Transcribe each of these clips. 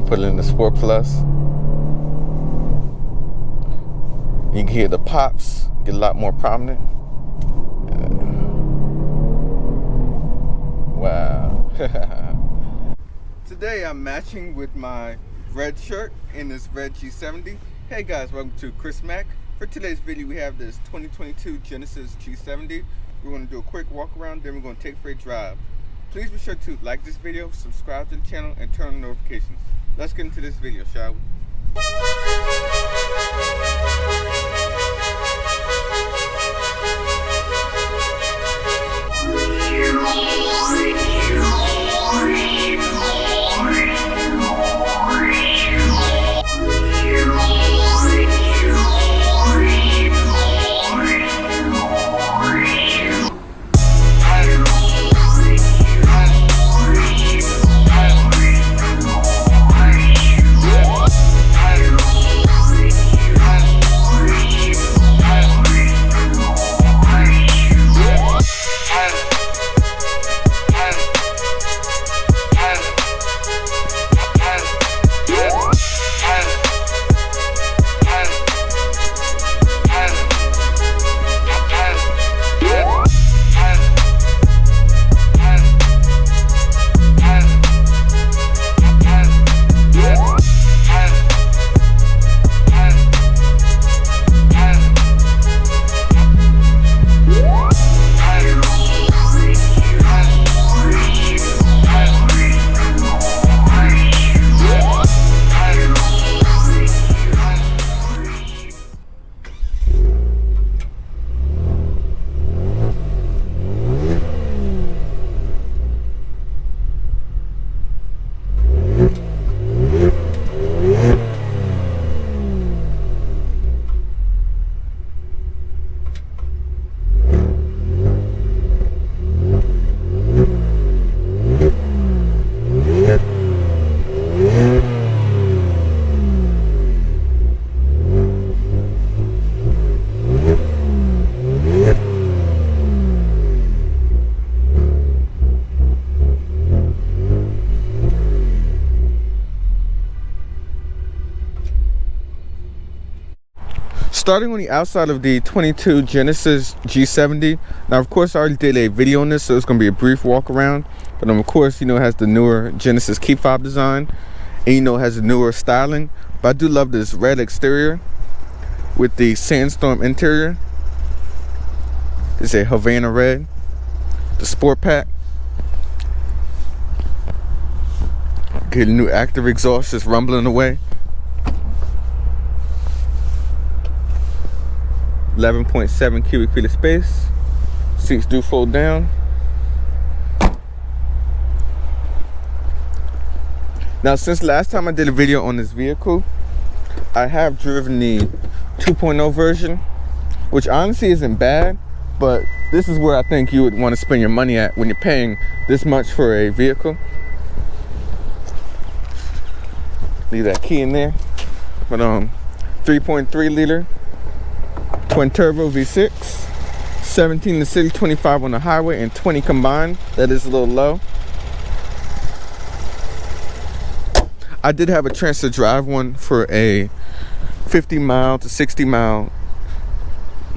put it in the Sport Plus. You can hear the pops get a lot more prominent. Wow. Today I'm matching with my red shirt in this red G70. Hey guys, welcome to Chris Mack. For today's video we have this 2022 Genesis G70. We're going to do a quick walk around, then we're going to take for a drive. Please be sure to like this video, subscribe to the channel, and turn on notifications. Let's get into this video, shall we? Starting on the outside of the 22 Genesis G70. Now, of course, I already did a video on this, so it's going to be a brief walk around. But of course, it has the newer Genesis key fob design, and it has the newer styling. But I do love this red exterior with the sandstorm interior. It's a Havana red, the Sport Pack. Get a new active exhaust just rumbling away. 11.7 cubic feet of space. Seats do fold down. Now, since last time I did a video on this vehicle, I have driven the 2.0 version, which honestly isn't bad, but this is where I think you would want to spend your money at when you're paying this much for a vehicle. Leave that key in there. But 3.3 liter twin turbo V6, 17 in the city, 25 on the highway, and 20 combined. That is a little low. I did have a chance to drive one for a 50 mile to 60 mile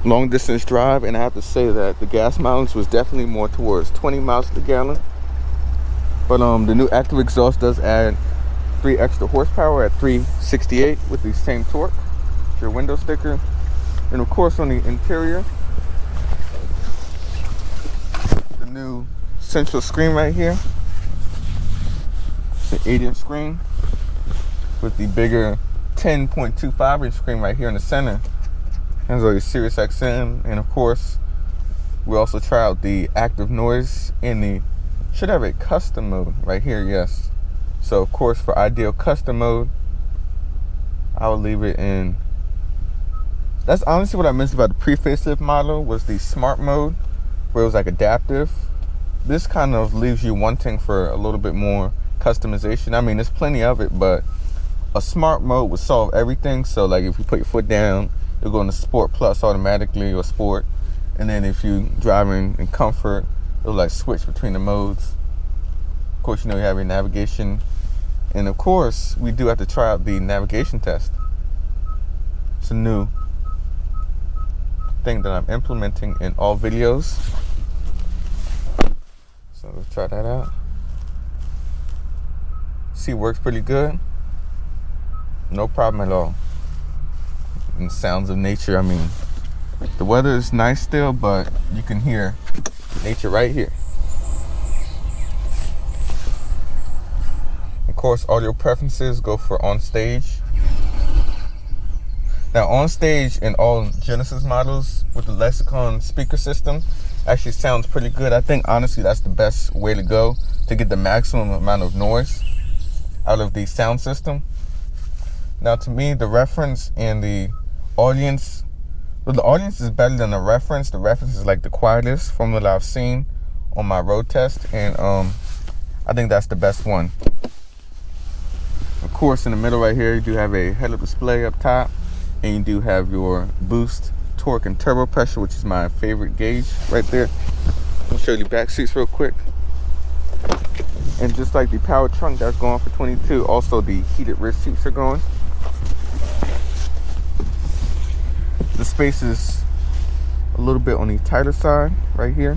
long distance drive, and I have to say that the gas mileage was definitely more towards 20 miles to the gallon. But the new active exhaust does add 3 extra horsepower at 368 with the same torque. Your window sticker. And of course, on the interior, the new central screen right here. It's an 8-inch screen with the bigger 10.25-inch screen right here in the center. There's all your Sirius XM, and of course, we also try out the active noise in the, should have a custom mode right here, yes. So of course, for ideal custom mode, I will leave it in. That's honestly what I missed about the pre-facelift model, was the smart mode, where it was like adaptive. This kind of leaves you wanting for a little bit more customization. I mean, there's plenty of it, but a smart mode would solve everything. So like if you put your foot down, you'll go into Sport Plus automatically, or Sport. And then if you're driving in comfort, it'll like switch between the modes. Of course, you have your navigation And of course, we do have to try out the navigation test. It's a new thing that I'm implementing in all videos. So let's try that out. See, it works pretty good. No problem at all. And sounds of nature, I mean, the weather is nice still, but you can hear nature right here. Of course, audio preferences go for on stage. Now, on stage in all Genesis models with the Lexicon speaker system actually sounds pretty good. I think honestly that's the best way to go to get the maximum amount of noise out of the sound system. Now, to me, the reference and the audience, well, the audience is better than the reference. The reference is like the quietest from what I've seen on my road test, and I think that's the best one. Of course, in the middle right here, you do have a head-up display up top, and you do have your boost, torque, and turbo pressure, which is my favorite gauge right there. I'll show you the back seats real quick. And just like the power trunk that's going for 22, also the heated rear seats are going. The space is a little bit on the tighter side right here.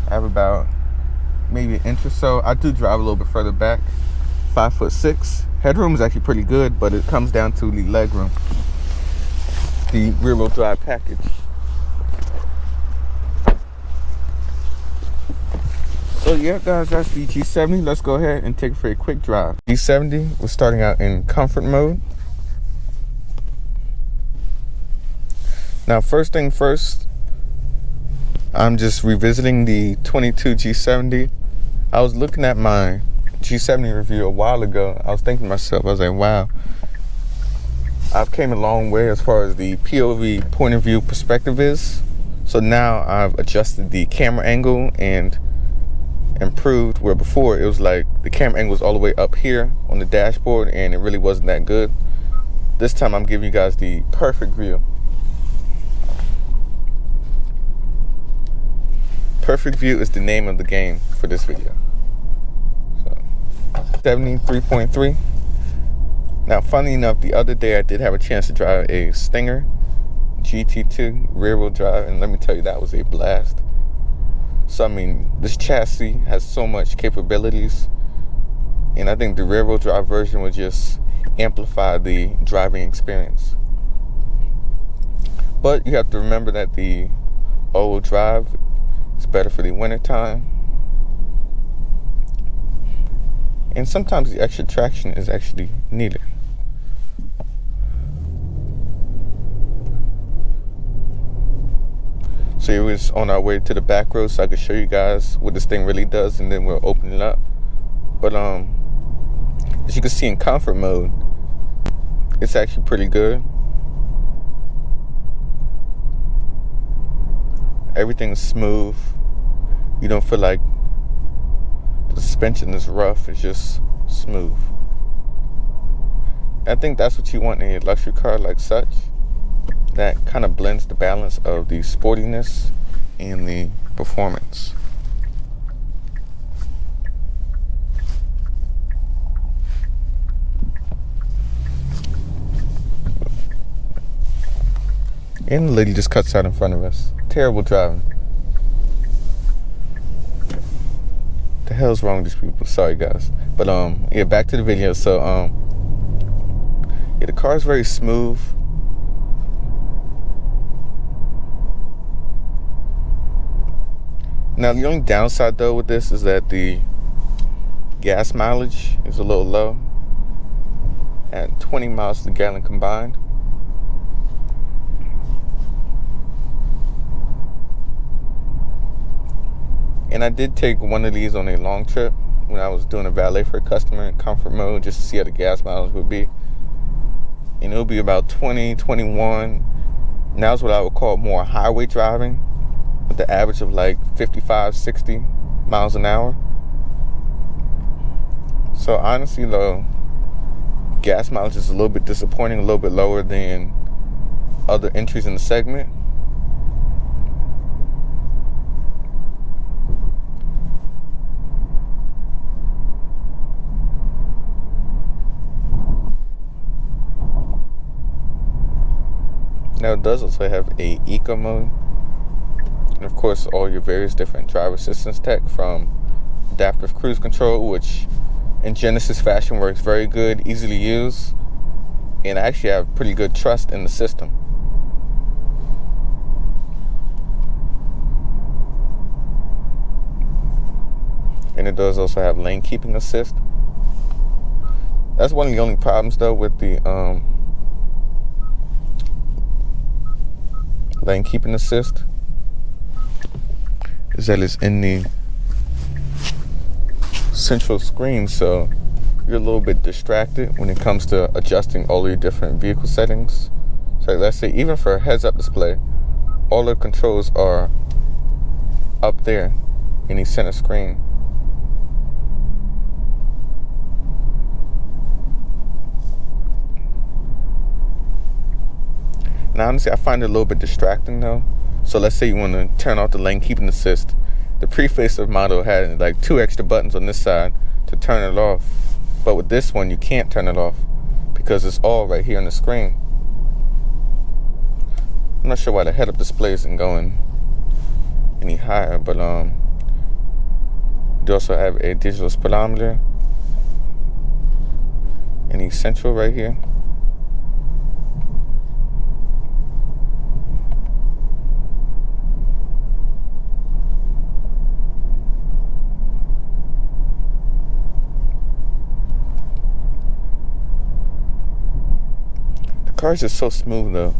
I have about maybe an inch or so. I do drive a little bit further back. 5'6". Headroom is actually pretty good, but it comes down to the leg room. The rear wheel drive package. So yeah, guys, that's the G70. Let's go ahead and take it for a quick drive. G70, we're starting out in comfort mode. Now, first thing first, I'm just revisiting the 22 G70. I was looking at my G70 review a while ago. I was thinking to myself, I was like, wow, I've came a long way as far as the POV point of view perspective is. So now I've adjusted the camera angle and improved, where before it was like the camera angle was all the way up here on the dashboard and it really wasn't that good. This time I'm giving you guys the perfect view. Perfect view is the name of the game for this video. So 73.3. Now, funny enough, the other day I did have a chance to drive a Stinger GT2 rear wheel drive, and let me tell you, that was a blast. So I mean, this chassis has so much capabilities, and I think the rear wheel drive version would just amplify the driving experience. But you have to remember that the all-wheel drive is better for the winter time, and sometimes the extra traction is actually needed. So we're just on our way to the back road so I can show you guys what this thing really does, and then we'll open it up. But as you can see in comfort mode, it's actually pretty good. Everything's smooth. You don't feel like the suspension is rough. It's just smooth. I think that's what you want in a luxury car like such. That kind of blends the balance of the sportiness and the performance. And the lady just cuts out in front of us. Terrible driving. What the hell's wrong with these people? Sorry, guys. But yeah, back to the video. So yeah, the car is very smooth. Now, the only downside though with this is that the gas mileage is a little low at 20 miles to the gallon combined. And I did take one of these on a long trip when I was doing a valet for a customer in comfort mode, just to see how the gas mileage would be. And it'll be about 20, 21. Now that's what I would call more highway driving, with the average of like 55, 60 miles an hour. So honestly though, gas mileage is a little bit disappointing, a little bit lower than other entries in the segment. Now it does also have a eco mode, and of course all your various different driver assistance tech, from adaptive cruise control, which in Genesis fashion works very good, easy to use, and I actually have pretty good trust in the system. And it does also have lane keeping assist. That's one of the only problems though with the lane keeping assist, is that it's in the central screen, so you're a little bit distracted when it comes to adjusting all your different vehicle settings. So let's say even for a heads-up display, all the controls are up there in the center screen. Now honestly, I find it a little bit distracting though. So let's say you want to turn off the lane keeping assist. The pre-facelift model had like 2 extra buttons on this side to turn it off. But with this one, you can't turn it off because it's all right here on the screen. I'm not sure why the head-up display isn't going any higher, but you also have a digital speedometer and essential right here. The car's just so smooth though.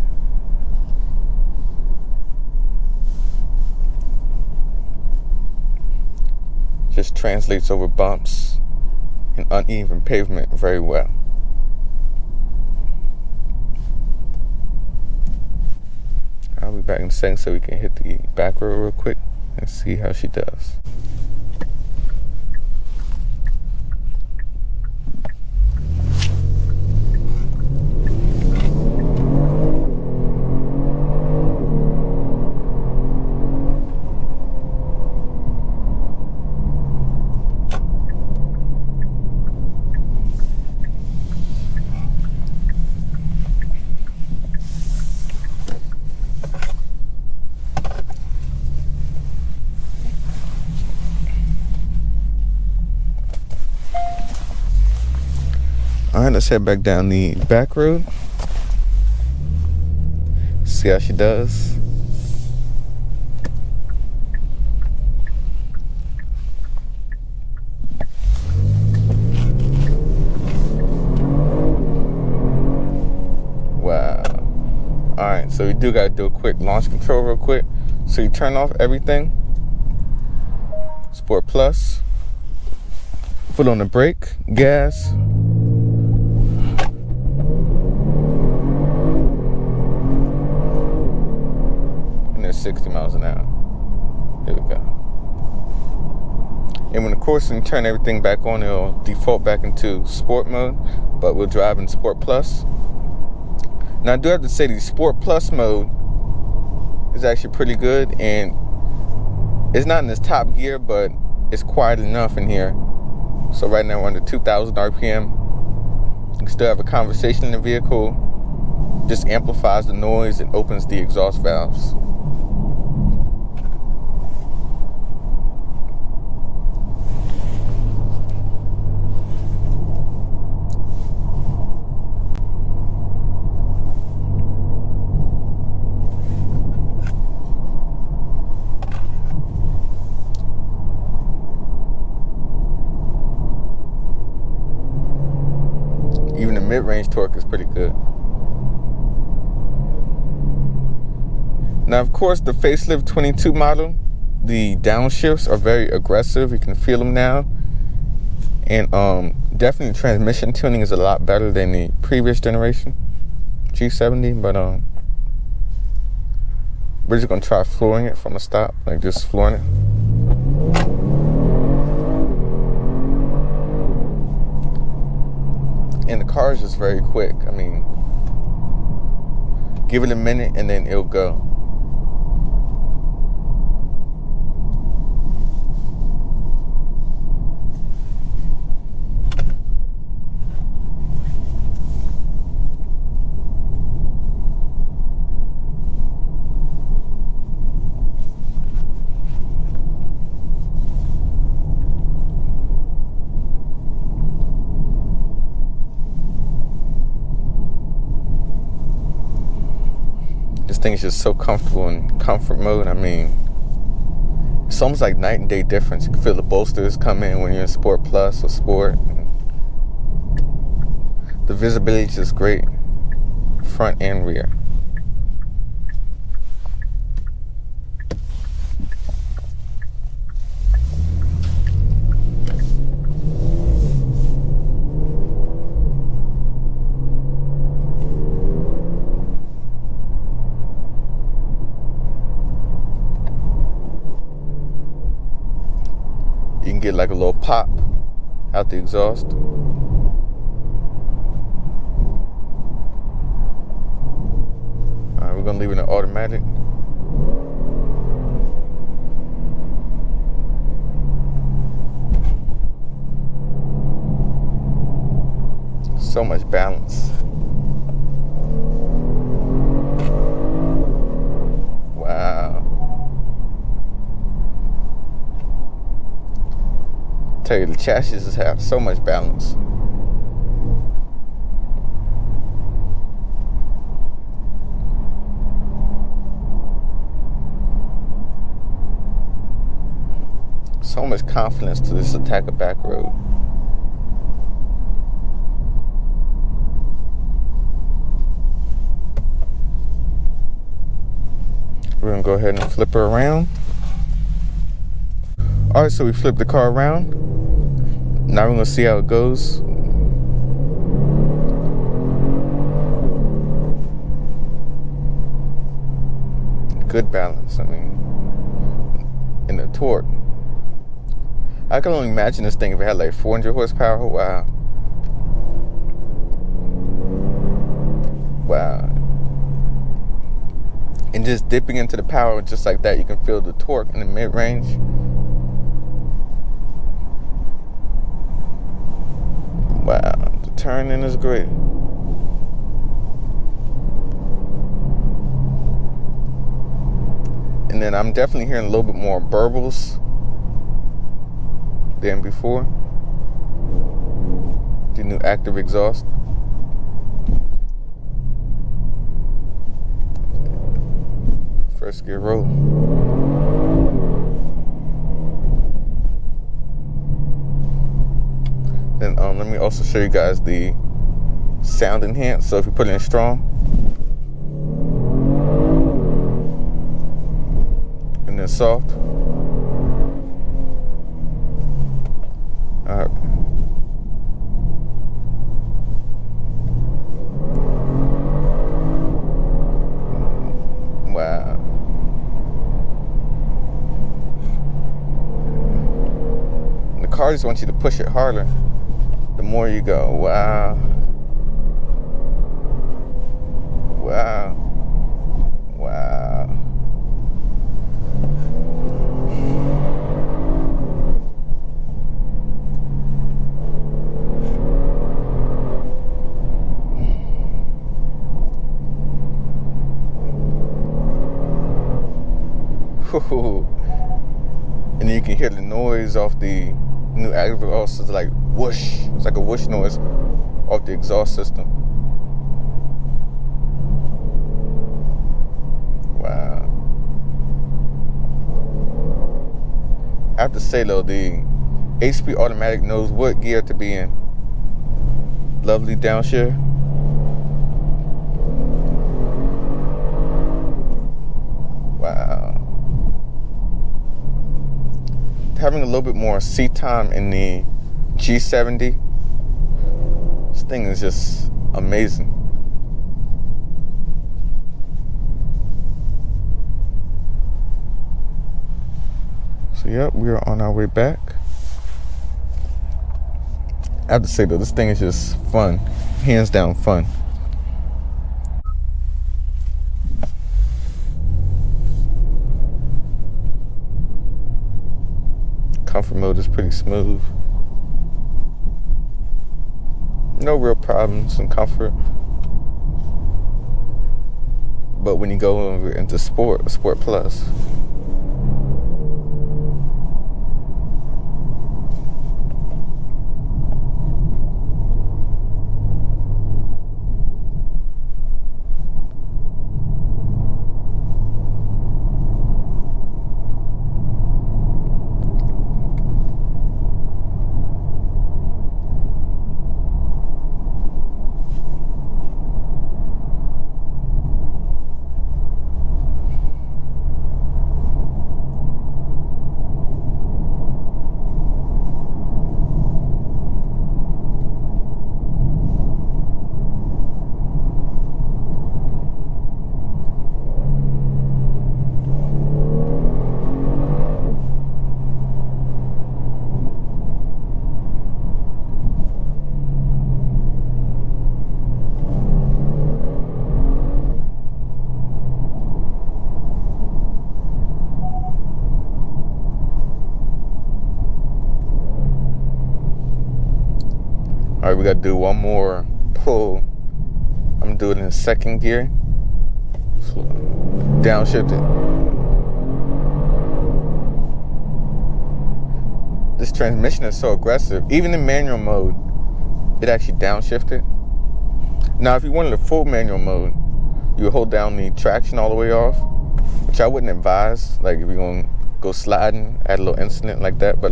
Just translates over bumps and uneven pavement very well. I'll be back in a second so we can hit the back road real quick and see how she does. Alright, let's head back down the back road. See how she does. Wow. Alright, so you do gotta do a quick launch control real quick. So you turn off everything. Sport Plus. Foot on the brake, gas. And there's 60 miles an hour. Here we go. And when of course you turn everything back on, it'll default back into sport mode, but we'll drive in Sport Plus. Now I do have to say the Sport Plus mode is actually pretty good, and it's not in this top gear, but it's quiet enough in here. So right now we're under 2,000 RPM. You can still have a conversation in the vehicle. Just amplifies the noise and opens the exhaust valves. Even the mid-range torque is pretty good. Now, of course, the facelift 22 model, the downshifts are very aggressive. You can feel them now. And definitely transmission tuning is a lot better than the previous generation, G70. But we're just going to try flooring it from a stop, like just flooring it. And the car is just very quick. I mean, give it a minute and then it'll go. thing is just so comfortable in comfort mode. I mean, it's almost like night and day difference. You can feel the bolsters come in when you're in Sport Plus or Sport. The visibility is just great, front and rear. You can get like a little pop out the exhaust. Alright, we're gonna leave it in automatic. So much balance. Wow. Tell you, the chassis just have so much balance. So much confidence to this attack a back road. We're gonna go ahead and flip her around. Alright, so we flipped the car around. Now we're gonna see how it goes. Good balance, I mean, and the torque. I can only imagine this thing if it had like 400 horsepower. Wow. Wow. And just dipping into the power just like that, you can feel the torque in the mid-range. Wow, the turning is great. And then I'm definitely hearing a little bit more burbles than before. The new active exhaust. First gear roll. Then let me also show you guys the sound enhance. So if you put it in strong and then soft. Alright. Wow. And the car just wants you to push it harder. The more you go. Wow. Wow. Wow. And you can hear the noise off the new active exhaust. It's like whoosh. It's like a whoosh noise off the exhaust system. Wow. I have to say though, the 8-speed automatic knows what gear to be in. Lovely downshift. Wow. Having a little bit more seat time in the G70. This thing is just amazing. So yep, we are on our way back. I have to say though, this thing is just fun. Hands down fun. Comfort mode is pretty smooth. No real problems in comfort. But when you go into Sport Plus, Alright, we gotta do one more pull. I'm gonna do it in second gear. Downshift it. This transmission is so aggressive. Even in manual mode, it actually downshifted. Now, if you wanted a full manual mode, you would hold down the traction all the way off, which I wouldn't advise. Like if you're gonna go sliding at a little incident like that, but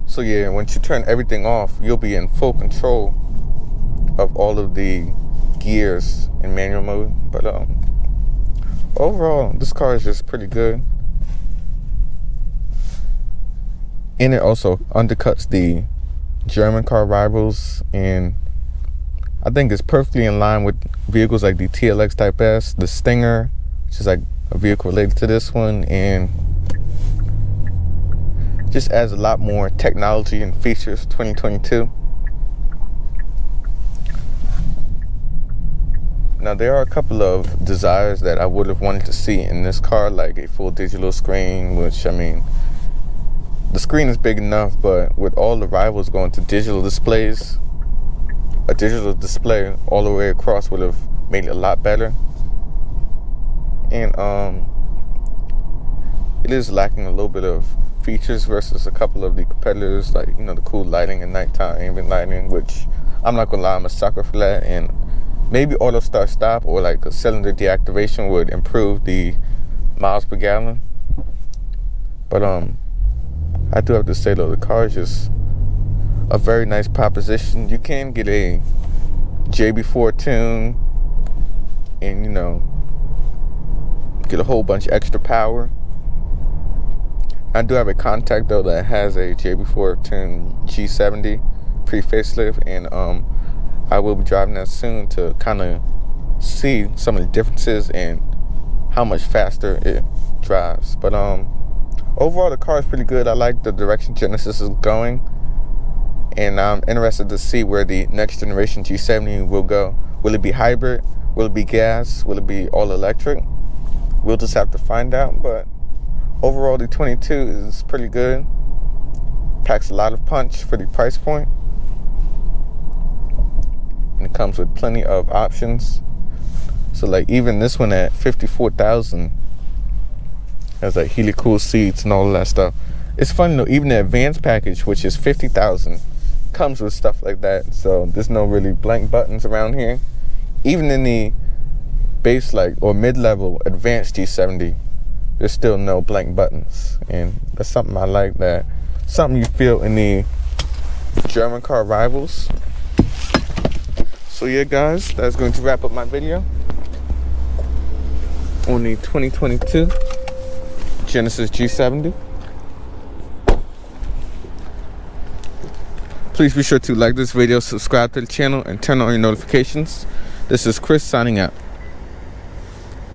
so yeah, once you turn everything off, you'll be in full control of all of the gears in manual mode. But overall, this car is just pretty good. And it also undercuts the German car rivals, and I think it's perfectly in line with vehicles like the TLX Type S, the Stinger, which is like a vehicle related to this one, and just adds a lot more technology and features 2022. Now, there are a couple of desires that I would have wanted to see in this car, like a full digital screen, which, I mean, the screen is big enough, but with all the rivals going to digital displays, a digital display all the way across would have made it a lot better. And it is lacking a little bit of features versus a couple of the competitors, like, you know, the cool lighting at nighttime, ambient lighting, which I'm not gonna lie, I'm a sucker for that. And maybe auto start stop or like a cylinder deactivation would improve the miles per gallon. But I do have to say though, the car is just a very nice proposition. You can get a JB4 tune and, you know, get a whole bunch of extra power. I do have a contact though that has a JB4 tune G70 pre-facelift, and I will be driving that soon to kind of see some of the differences and how much faster it drives. But overall, the car is pretty good. I like the direction Genesis is going, and I'm interested to see where the next generation G70 will go. Will it be hybrid? Will it be gas? Will it be all electric? We'll just have to find out. But overall, the 22 is pretty good. Packs a lot of punch for the price point, and it comes with plenty of options. So like even this one at $54,000 has like helicool seats and all of that stuff. It's funny though, even the advanced package, which is $50,000, comes with stuff like that. So there's no really blank buttons around here. Even in the base like or mid-level advanced G70, there's still no blank buttons, and that's something I like. That something you feel in the German car rivals. So yeah, guys, that's going to wrap up my video on the 2022 Genesis G70. Please be sure to like this video, subscribe to the channel, and turn on your notifications. This is Chris signing out.